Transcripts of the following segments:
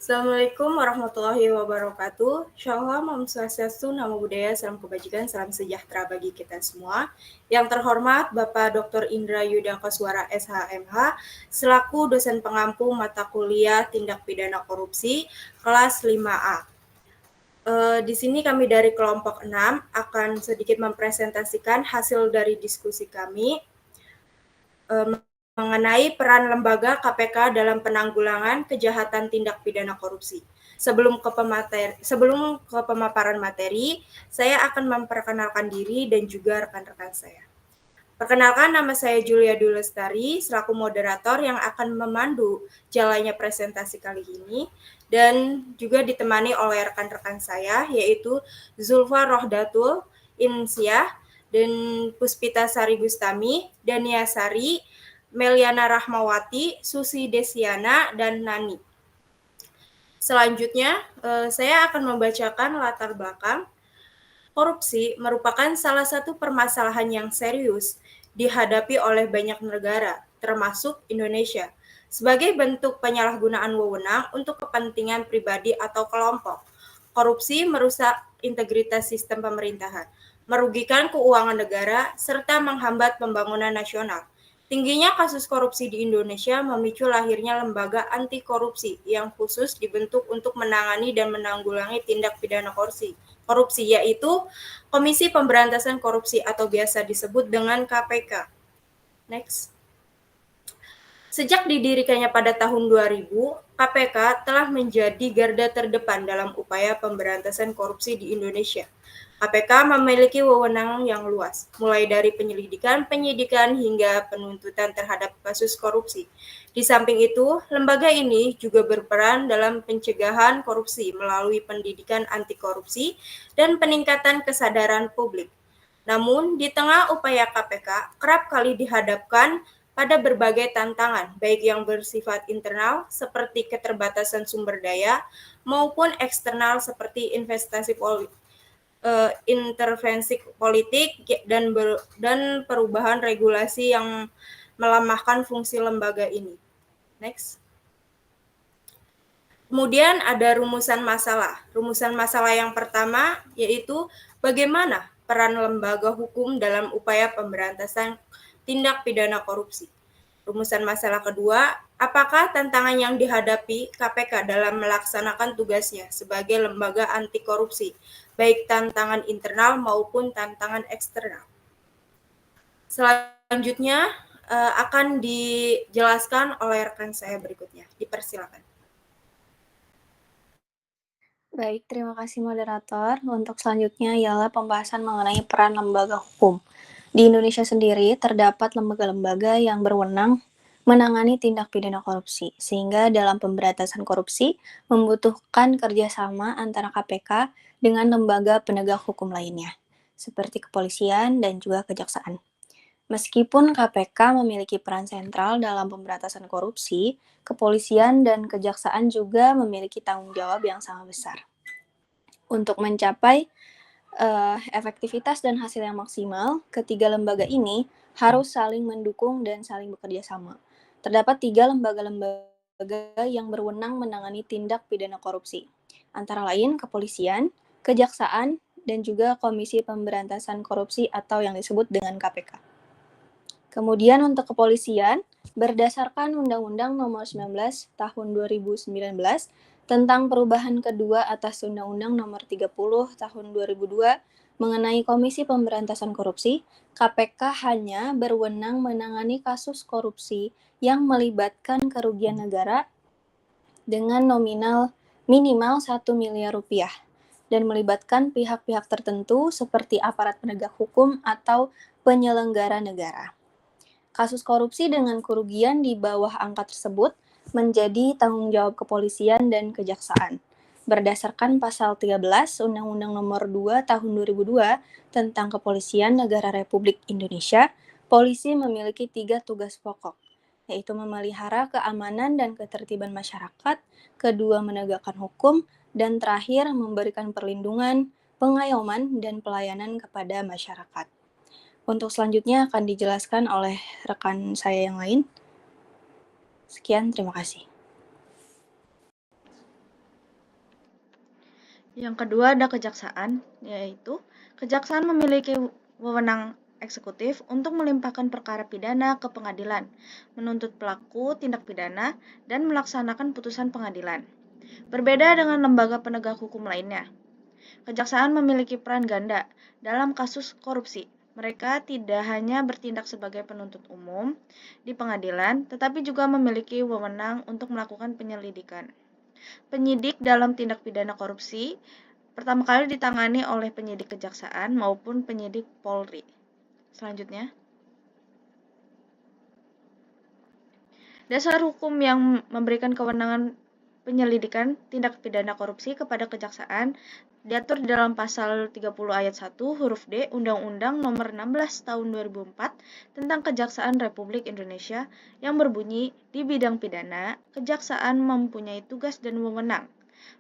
Assalamualaikum warahmatullahi wabarakatuh. Shalom, Om Swastiastu, Namo Buddhaya, Salam Kebajikan, Salam Sejahtera bagi kita semua. Yang terhormat Bapak Dr. Indra Yudangkoswara SHMH, selaku dosen pengampu mata kuliah Tindak Pidana Korupsi, kelas 5A. Di sini kami dari kelompok 6 akan sedikit mempresentasikan hasil dari diskusi kami mengenai peran lembaga KPK dalam penanggulangan kejahatan tindak pidana korupsi. Sebelum ke pemaparan materi, saya akan memperkenalkan diri dan juga rekan-rekan saya. Perkenalkan, nama saya Julia Dulestari, selaku moderator yang akan memandu jalannya presentasi kali ini, dan juga ditemani oleh rekan-rekan saya, yaitu Zulfa Rohdatul Insyah, dan Puspita Sari Gustami, Dania Sari, Meliana Rahmawati, Susi Desiana, dan Nani. Selanjutnya, saya akan membacakan latar belakang. Korupsi merupakan salah satu permasalahan yang serius dihadapi oleh banyak negara, termasuk Indonesia, sebagai bentuk penyalahgunaan wewenang untuk kepentingan pribadi atau kelompok. Korupsi merusak integritas sistem pemerintahan, merugikan keuangan negara, serta menghambat pembangunan nasional. Tingginya kasus korupsi di Indonesia memicu lahirnya lembaga anti korupsi yang khusus dibentuk untuk menangani dan menanggulangi tindak pidana korupsi, yaitu Komisi Pemberantasan Korupsi atau biasa disebut dengan KPK. Next. Sejak didirikannya pada tahun 2000, KPK telah menjadi garda terdepan dalam upaya pemberantasan korupsi di Indonesia. KPK memiliki wewenang yang luas, mulai dari penyelidikan, penyidikan, hingga penuntutan terhadap kasus korupsi. Di samping itu, lembaga ini juga berperan dalam pencegahan korupsi melalui pendidikan anti korupsi dan peningkatan kesadaran publik. Namun, di tengah upaya KPK kerap kali dihadapkan pada berbagai tantangan, baik yang bersifat internal seperti keterbatasan sumber daya, maupun eksternal seperti intervensi politik dan perubahan regulasi yang melemahkan fungsi lembaga ini. Next. Kemudian ada rumusan masalah. Rumusan masalah yang pertama yaitu bagaimana peran lembaga hukum dalam upaya pemberantasan tindak pidana korupsi. Rumusan masalah kedua, apakah tantangan yang dihadapi KPK dalam melaksanakan tugasnya sebagai lembaga anti korupsi, baik tantangan internal maupun tantangan eksternal. Selanjutnya akan dijelaskan oleh rekan saya berikutnya. Dipersilakan. Baik, terima kasih moderator. Untuk selanjutnya ialah pembahasan mengenai peran lembaga hukum. Di Indonesia sendiri terdapat lembaga-lembaga yang berwenang menangani tindak pidana korupsi, sehingga dalam pemberantasan korupsi membutuhkan kerjasama antara KPK dengan lembaga penegak hukum lainnya, seperti kepolisian dan juga kejaksaan. Meskipun KPK memiliki peran sentral dalam pemberantasan korupsi, kepolisian dan kejaksaan juga memiliki tanggung jawab yang sangat besar. Untuk mencapai efektivitas dan hasil yang maksimal, ketiga lembaga ini harus saling mendukung dan saling bekerja sama. Terdapat 3 lembaga yang berwenang menangani tindak pidana korupsi, antara lain kepolisian, kejaksaan, dan juga Komisi Pemberantasan Korupsi atau yang disebut dengan KPK. Kemudian untuk kepolisian, berdasarkan Undang-Undang Nomor 19 Tahun 2019 tentang perubahan kedua atas Undang-Undang Nomor 30 Tahun 2002 mengenai Komisi Pemberantasan Korupsi, KPK hanya berwenang menangani kasus korupsi yang melibatkan kerugian negara dengan nominal minimal 1 miliar rupiah dan melibatkan pihak-pihak tertentu seperti aparat penegak hukum atau penyelenggara negara. Kasus korupsi dengan kerugian di bawah angka tersebut menjadi tanggung jawab kepolisian dan kejaksaan. Berdasarkan pasal 13 Undang-Undang Nomor 2 Tahun 2002 tentang Kepolisian Negara Republik Indonesia, polisi memiliki 3 tugas pokok, yaitu memelihara keamanan dan ketertiban masyarakat, kedua menegakkan hukum, dan terakhir memberikan perlindungan, pengayoman, dan pelayanan kepada masyarakat. Untuk selanjutnya akan dijelaskan oleh rekan saya yang lain. Sekian, terima kasih. Yang kedua ada kejaksaan, yaitu kejaksaan memiliki wewenang eksekutif untuk melimpahkan perkara pidana ke pengadilan, menuntut pelaku tindak pidana, dan melaksanakan putusan pengadilan. Berbeda dengan lembaga penegak hukum lainnya, kejaksaan memiliki peran ganda dalam kasus korupsi. Mereka tidak hanya bertindak sebagai penuntut umum di pengadilan, tetapi juga memiliki wewenang untuk melakukan penyelidikan. Penyidik dalam tindak pidana korupsi pertama kali ditangani oleh penyidik kejaksaan maupun penyidik Polri. Selanjutnya, dasar hukum yang memberikan kewenangan penyelidikan tindak pidana korupsi kepada kejaksaan diatur di dalam pasal 30 ayat 1 huruf D Undang-Undang Nomor 16 Tahun 2004 tentang Kejaksaan Republik Indonesia yang berbunyi di bidang pidana, kejaksaan mempunyai tugas dan wewenang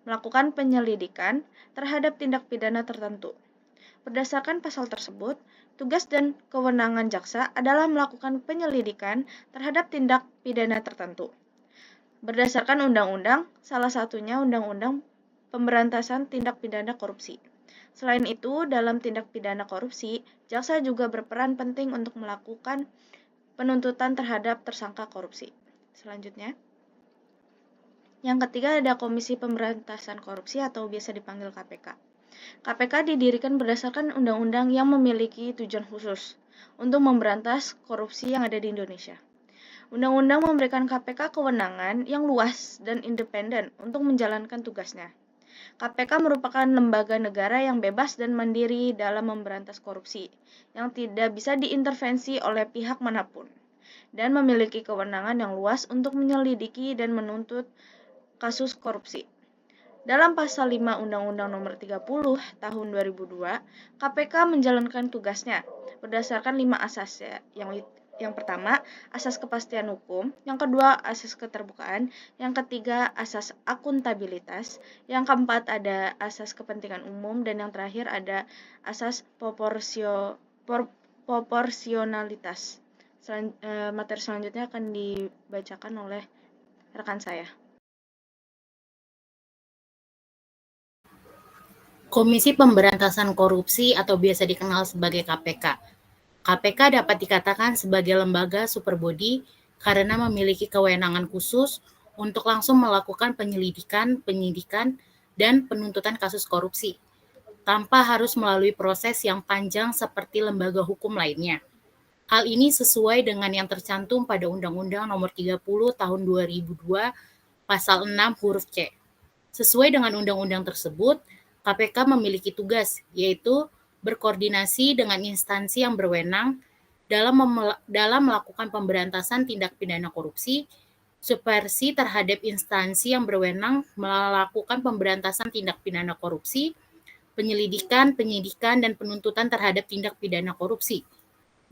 melakukan penyelidikan terhadap tindak pidana tertentu. Berdasarkan pasal tersebut, tugas dan kewenangan jaksa adalah melakukan penyelidikan terhadap tindak pidana tertentu. Berdasarkan undang-undang, salah satunya Undang-Undang Pemberantasan Tindak Pidana Korupsi. Selain itu, dalam tindak pidana korupsi, jaksa juga berperan penting untuk melakukan penuntutan terhadap tersangka korupsi. Selanjutnya, yang ketiga ada Komisi Pemberantasan Korupsi atau biasa dipanggil KPK. KPK didirikan berdasarkan undang-undang yang memiliki tujuan khusus untuk memberantas korupsi yang ada di Indonesia. Undang-undang memberikan KPK kewenangan yang luas dan independen untuk menjalankan tugasnya. KPK merupakan lembaga negara yang bebas dan mandiri dalam memberantas korupsi, yang tidak bisa diintervensi oleh pihak manapun, dan memiliki kewenangan yang luas untuk menyelidiki dan menuntut kasus korupsi. Dalam pasal 5 Undang-Undang Nomor 30 Tahun 2002, KPK menjalankan tugasnya berdasarkan 5 asas ya, yang pertama, asas kepastian hukum, yang kedua, asas keterbukaan, yang ketiga, asas akuntabilitas, yang keempat ada asas kepentingan umum, dan yang terakhir ada asas proporsionalitas. Materi selanjutnya akan dibacakan oleh rekan saya. Komisi Pemberantasan Korupsi atau biasa dikenal sebagai KPK. KPK dapat dikatakan sebagai lembaga superbody karena memiliki kewenangan khusus untuk langsung melakukan penyelidikan, penyidikan, dan penuntutan kasus korupsi, tanpa harus melalui proses yang panjang seperti lembaga hukum lainnya. Hal ini sesuai dengan yang tercantum pada Undang-Undang Nomor 30 Tahun 2002 Pasal 6 huruf C. Sesuai dengan undang-undang tersebut, KPK memiliki tugas, yaitu berkoordinasi dengan instansi yang berwenang dalam melakukan pemberantasan tindak pidana korupsi, subversi terhadap instansi yang berwenang melakukan pemberantasan tindak pidana korupsi, penyelidikan, penyidikan, dan penuntutan terhadap tindak pidana korupsi,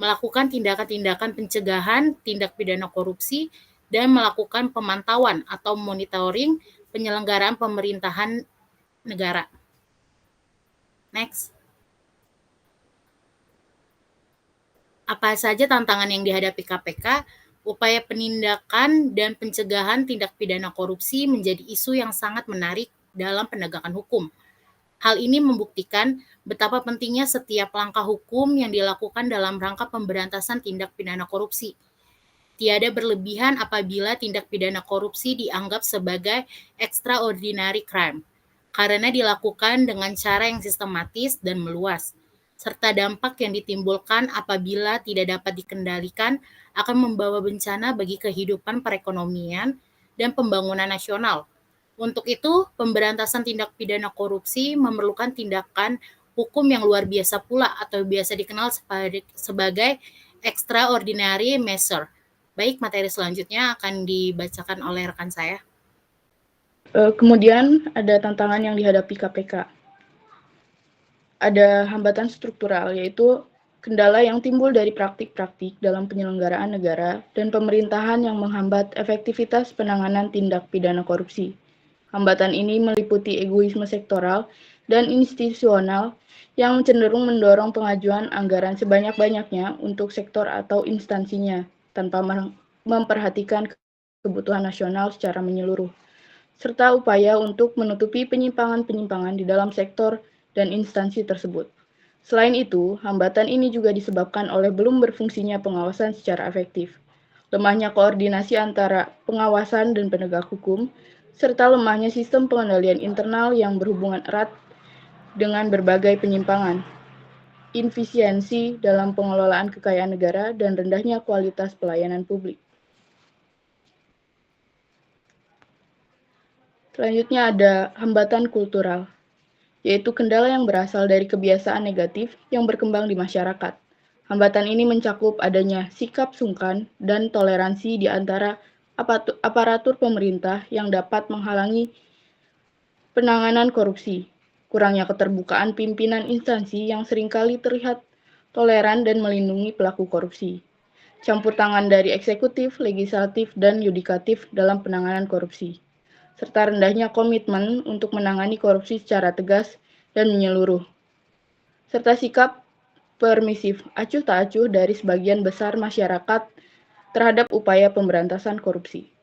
melakukan tindakan-tindakan pencegahan tindak pidana korupsi, dan melakukan pemantauan atau monitoring penyelenggaraan pemerintahan negara. Next. Apa saja tantangan yang dihadapi KPK? Upaya penindakan dan pencegahan tindak pidana korupsi menjadi isu yang sangat menarik dalam penegakan hukum. Hal ini membuktikan betapa pentingnya setiap langkah hukum yang dilakukan dalam rangka pemberantasan tindak pidana korupsi. Tiada berlebihan apabila tindak pidana korupsi dianggap sebagai extraordinary crime, karena dilakukan dengan cara yang sistematis dan meluas, serta dampak yang ditimbulkan apabila tidak dapat dikendalikan akan membawa bencana bagi kehidupan perekonomian dan pembangunan nasional. Untuk itu, pemberantasan tindak pidana korupsi memerlukan tindakan hukum yang luar biasa pula atau biasa dikenal sebagai extraordinary measure. Baik, materi selanjutnya akan dibacakan oleh rekan saya. Kemudian ada tantangan yang dihadapi KPK. Ada hambatan struktural, yaitu kendala yang timbul dari praktik-praktik dalam penyelenggaraan negara dan pemerintahan yang menghambat efektivitas penanganan tindak pidana korupsi. Hambatan ini meliputi egoisme sektoral dan institusional yang cenderung mendorong pengajuan anggaran sebanyak-banyaknya untuk sektor atau instansinya tanpa memperhatikan kebutuhan nasional secara menyeluruh. serta upaya untuk menutupi penyimpangan-penyimpangan di dalam sektor dan instansi tersebut. Selain itu, hambatan ini juga disebabkan oleh belum berfungsinya pengawasan secara efektif, lemahnya koordinasi antara pengawasan dan penegak hukum, serta lemahnya sistem pengendalian internal yang berhubungan erat dengan berbagai penyimpangan, inefisiensi dalam pengelolaan kekayaan negara, dan rendahnya kualitas pelayanan publik. Selanjutnya ada hambatan kultural, yaitu kendala yang berasal dari kebiasaan negatif yang berkembang di masyarakat. Hambatan ini mencakup adanya sikap sungkan dan toleransi di antara aparatur pemerintah yang dapat menghalangi penanganan korupsi, kurangnya keterbukaan pimpinan instansi yang seringkali terlihat toleran dan melindungi pelaku korupsi, campur tangan dari eksekutif, legislatif, dan yudikatif dalam penanganan korupsi, serta rendahnya komitmen untuk menangani korupsi secara tegas dan menyeluruh, serta sikap permisif acuh tak acuh dari sebagian besar masyarakat terhadap upaya pemberantasan korupsi.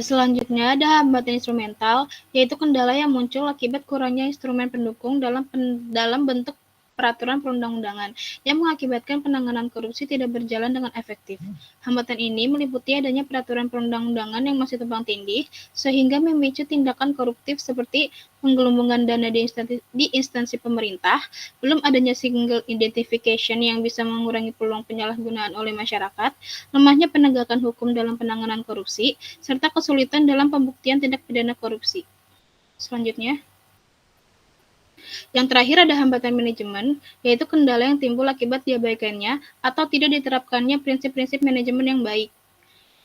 Selanjutnya ada hambatan instrumental, yaitu kendala yang muncul akibat kurangnya instrumen pendukung dalam bentuk peraturan perundang-undangan yang mengakibatkan penanganan korupsi tidak berjalan dengan efektif. Hambatan ini meliputi adanya peraturan perundang-undangan yang masih tumpang tindih, sehingga memicu tindakan koruptif seperti penggelembungan dana di instansi pemerintah, belum adanya single identification yang bisa mengurangi peluang penyalahgunaan oleh masyarakat, lemahnya penegakan hukum dalam penanganan korupsi, serta kesulitan dalam pembuktian tindak pidana korupsi. Selanjutnya, yang terakhir ada hambatan manajemen, yaitu kendala yang timbul akibat diabaikannya atau tidak diterapkannya prinsip-prinsip manajemen yang baik,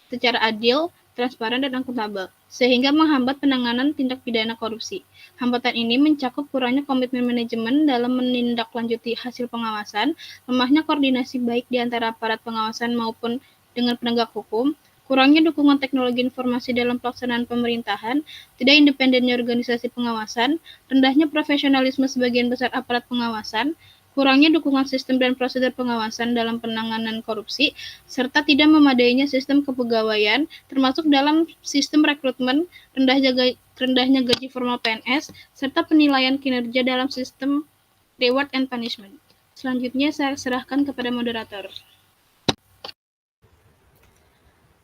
secara adil, transparan, dan akuntabel, sehingga menghambat penanganan tindak pidana korupsi. Hambatan ini mencakup kurangnya komitmen manajemen dalam menindaklanjuti hasil pengawasan, lemahnya koordinasi baik di antara aparat pengawasan maupun dengan penegak hukum, kurangnya dukungan teknologi informasi dalam pelaksanaan pemerintahan, tidak independennya organisasi pengawasan, rendahnya profesionalisme sebagian besar aparat pengawasan, kurangnya dukungan sistem dan prosedur pengawasan dalam penanganan korupsi, serta tidak memadainya sistem kepegawaian, termasuk dalam sistem rekrutmen, rendahnya gaji formal PNS, serta penilaian kinerja dalam sistem reward and punishment. Selanjutnya saya serahkan kepada moderator.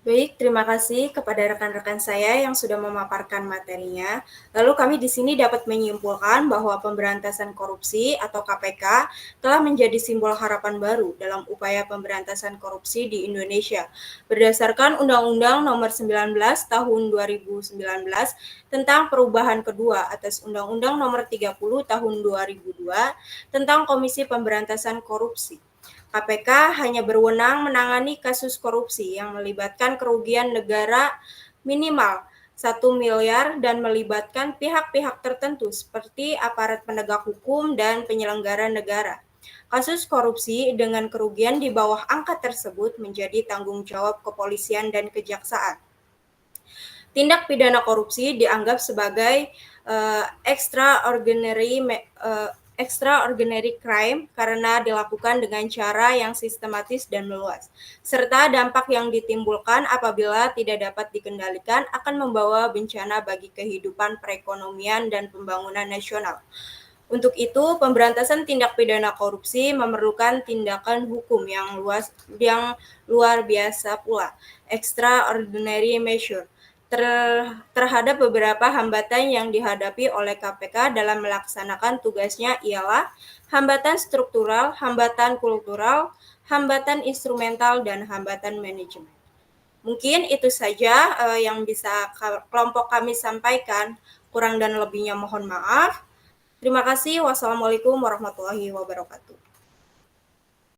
Baik, terima kasih kepada rekan-rekan saya yang sudah memaparkan materinya. Lalu kami di sini dapat menyimpulkan bahwa pemberantasan korupsi atau KPK telah menjadi simbol harapan baru dalam upaya pemberantasan korupsi di Indonesia. Berdasarkan Undang-Undang Nomor 19 Tahun 2019 tentang perubahan kedua atas Undang-Undang Nomor 30 Tahun 2002 tentang Komisi Pemberantasan Korupsi. KPK hanya berwenang menangani kasus korupsi yang melibatkan kerugian negara minimal 1 miliar dan melibatkan pihak-pihak tertentu seperti aparat penegak hukum dan penyelenggara negara. Kasus korupsi dengan kerugian di bawah angka tersebut menjadi tanggung jawab kepolisian dan kejaksaan. Tindak pidana korupsi dianggap sebagai extraordinary crime karena dilakukan dengan cara yang sistematis dan meluas, serta dampak yang ditimbulkan apabila tidak dapat dikendalikan akan membawa bencana bagi kehidupan perekonomian dan pembangunan nasional. Untuk itu, pemberantasan tindak pidana korupsi memerlukan tindakan hukum yang luar biasa pula, extraordinary measure, terhadap beberapa hambatan yang dihadapi oleh KPK dalam melaksanakan tugasnya ialah hambatan struktural, hambatan kultural, hambatan instrumental, dan hambatan manajemen. Mungkin itu saja yang bisa kelompok kami sampaikan. Kurang dan lebihnya mohon maaf. Terima kasih. Wassalamualaikum warahmatullahi wabarakatuh.